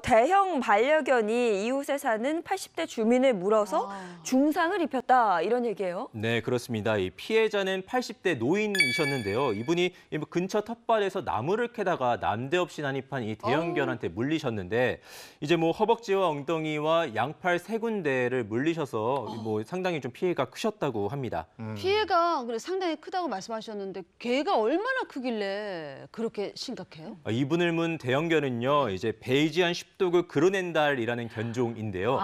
대형 반려견이 이웃에 사는 80대 주민을 물어서 중상을 입혔다 이런 얘기예요. 네, 그렇습니다. 이 피해자는 80대 노인이셨는데요. 이분이 근처 텃밭에서 나무를 캐다가 난데없이 난입한 이 대형견한테 물리셨는데 이제 뭐 허벅지와 엉덩이와 양팔 3군데를 물리셔서 뭐 상당히 좀 피해가 크셨다고 합니다. 피해가 그래 상당히 크다고 말씀하셨는데 개가 얼마나 크길래 그렇게 심각해요? 이분을 문 대형견은요, 이제 베이지안 쉽도그 그로넨달이라는 견종인데요.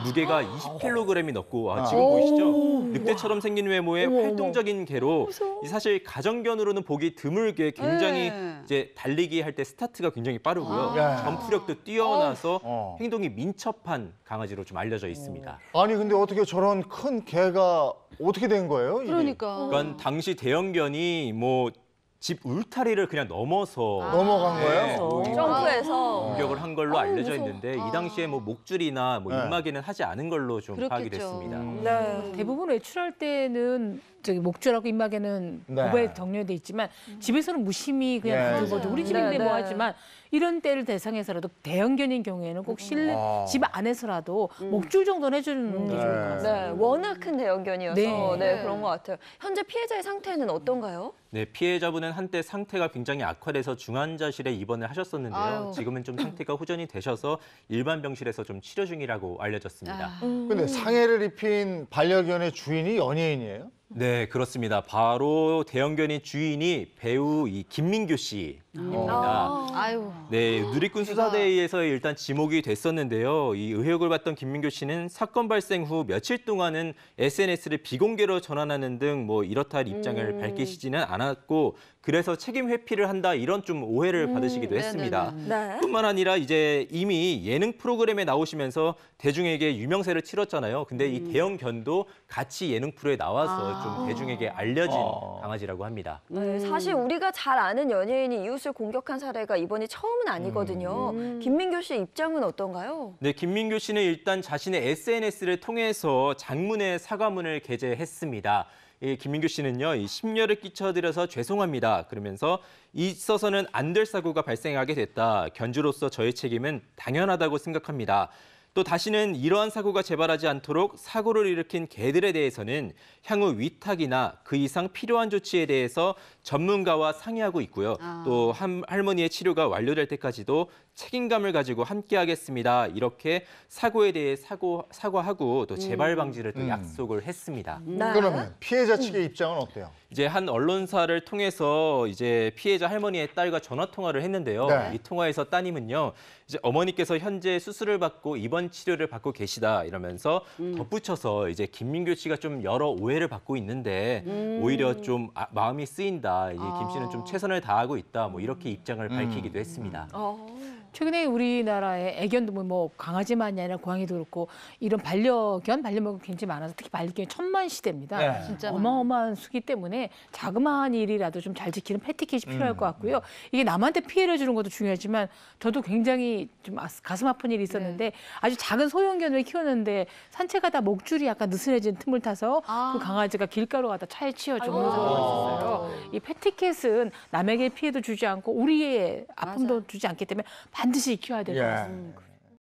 무게가 20kg이 넘고 지금 보이시죠? 늑대처럼 생긴 외모의 활동적인 개로 사실 가정견으로는 보기 드물게 굉장히 이제 달리기 할 때 스타트가 굉장히 빠르고요. 점프력도 뛰어나서 행동이 민첩한 강아지로 좀 알려져 있습니다. 아니 근데 어떻게 저런 큰 개가 어떻게 된 거예요? 일이? 그러니까 당시 대형견이 뭐 집 울타리를 그냥 넘어서 넘어간 거예요? 점프해서. 공격을 한 걸로 알려져 무서워. 있는데 이 당시에 뭐 목줄이나 뭐 입마개는 하지 않은 걸로 좀 파악이 그렇겠죠. 됐습니다. 네. 대부분 외출할 때는 저기 목줄하고 입마개는 네. 법에 정려돼 있지만 집에서는 무심히 그냥 예. 두거든. 우리 네, 집인데 네. 뭐 하지만 이런 때를 대상해서라도 대형견인 경우에는 꼭 실내 집 안에서라도 목줄 정도는 해주는 게 좋을 것 같아요. 네, 워낙 큰 대형견이어서 네. 그런 것 같아요. 현재 피해자의 상태는 어떤가요? 네, 피해자분은 한때 상태가 굉장히 악화돼서 중환자실에 입원을 하셨었는데요. 아유. 지금은 좀 상태가 호전이 되셔서 일반 병실에서 좀 치료 중이라고 알려졌습니다. 근데 상해를 입힌 반려견의 주인이 연예인이에요? 네, 그렇습니다. 바로 대형견의 주인이 배우 이 김민교 씨입니다. 아유. 네, 누리꾼 수사대에서 일단 지목이 됐었는데요. 이 의혹을 받던 김민교 씨는 사건 발생 후 며칠 동안은 SNS를 비공개로 전환하는 등 뭐 이렇다 할 입장을 밝히시지는 않았고 그래서 책임 회피를 한다 이런 좀 오해를 받으시기도 했습니다. 네. 뿐만 아니라 이제 이미 예능 프로그램에 나오시면서 대중에게 유명세를 치렀잖아요. 근데 이 대형견도 같이 예능 프로에 나와서 좀 대중에게 알려진 강아지라고 합니다. 네, 사실 우리가 잘 아는 연예인이 이웃을 공격한 사례가 이번이 처음은 아니거든요. 김민교 씨 입장은 어떤가요? 네, 김민교 씨는 일단 자신의 SNS를 통해서 장문의 사과문을 게재했습니다. 이 김민교 씨는요, 이 심려를 끼쳐드려서 죄송합니다. 그러면서 있어서는 안 될 사고가 발생하게 됐다. 견주로서 저의 책임은 당연하다고 생각합니다. 또 다시는 이러한 사고가 재발하지 않도록 사고를 일으킨 개들에 대해서는 향후 위탁이나 그 이상 필요한 조치에 대해서 전문가와 상의하고 있고요. 또 할머니의 치료가 완료될 때까지도 책임감을 가지고 함께하겠습니다. 이렇게 사고에 대해 사과하고 또 재발 방지를 또 약속을 했습니다. 네. 그러면 피해자 측의 입장은 어때요? 이제 한 언론사를 통해서 이제 피해자 할머니의 딸과 전화 통화를 했는데요. 네. 이 통화에서 따님은요, 이제 어머니께서 현재 수술을 받고 입원 치료를 받고 계시다 이러면서 덧붙여서 이제 김민교 씨가 좀 여러 오해를 받고 있는데 오히려 좀 마음이 쓰인다. 이제 김 씨는 좀 최선을 다하고 있다. 뭐 이렇게 입장을 밝히기도 했습니다. 최근에 우리나라에 애견도 뭐 강아지만이 아니라 고양이도 그렇고 이런 반려견이 굉장히 많아서 특히 반려견이 천만 시대입니다. 네. 진짜 어마어마한 수기 때문에 자그마한 일이라도 좀 잘 지키는 패티켓이 필요할 것 같고요. 이게 남한테 피해를 주는 것도 중요하지만 저도 굉장히 좀 가슴 아픈 일이 있었는데 아주 작은 소형견을 키웠는데 산책하다 목줄이 약간 느슨해진 틈을 타서 그 강아지가 길가로 가다 차에 치여 죽는 상황이 있었어요. 이 패티켓은 남에게 피해도 주지 않고 우리의 아픔도 주지 않기 때문에 반드시 익혀야 될 것 같습니다.